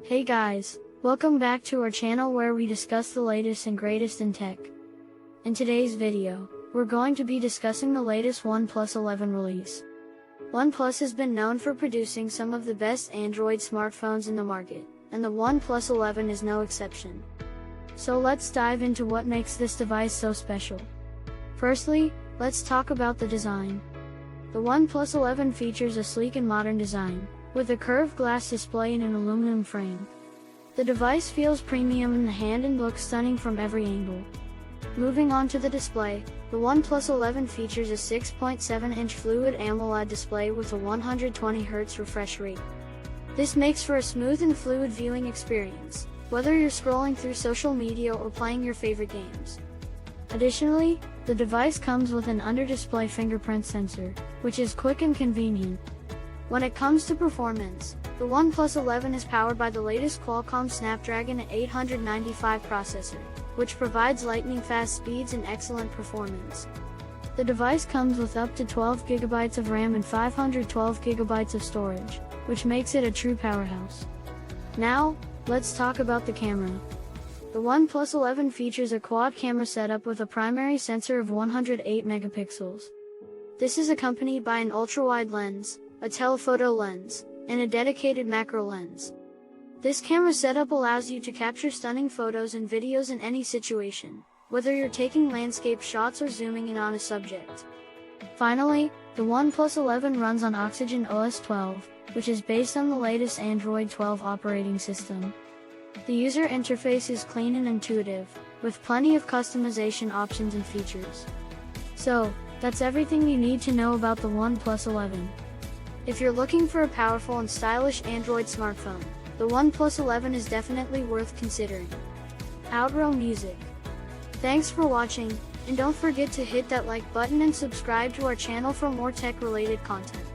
Hey guys, welcome back to our channel where we discuss the latest and greatest in tech. In today's video, we're going to be discussing the latest OnePlus 11 release. OnePlus has been known for producing some of the best Android smartphones in the market, and the OnePlus 11 is no exception. So let's dive into what makes this device so special. Firstly, let's talk about the design. The OnePlus 11 features a sleek and modern design, with a curved glass display and an aluminum frame. The device feels premium in the hand and looks stunning from every angle. Moving on to the display, the OnePlus 11 features a 6.7-inch Fluid AMOLED display with a 120Hz refresh rate. This makes for a smooth and fluid viewing experience, whether you're scrolling through social media or playing your favorite games. Additionally, the device comes with an under-display fingerprint sensor, which is quick and convenient. When it comes to performance, the OnePlus 11 is powered by the latest Qualcomm Snapdragon 895 processor, which provides lightning-fast speeds and excellent performance. The device comes with up to 12 GB of RAM and 512 GB of storage, which makes it a true powerhouse. Now, let's talk about the camera. The OnePlus 11 features a quad camera setup with a primary sensor of 108 megapixels. This is accompanied by an ultra-wide lens, a telephoto lens, and a dedicated macro lens. This camera setup allows you to capture stunning photos and videos in any situation, whether you're taking landscape shots or zooming in on a subject. Finally, the OnePlus 11 runs on OxygenOS 12, which is based on the latest Android 12 operating system. The user interface is clean and intuitive, with plenty of customization options and features. So, that's everything you need to know about the OnePlus 11. If you're looking for a powerful and stylish Android smartphone, the OnePlus 11 is definitely worth considering. Outro music. Thanks for watching, and don't forget to hit that like button and subscribe to our channel for more tech-related content.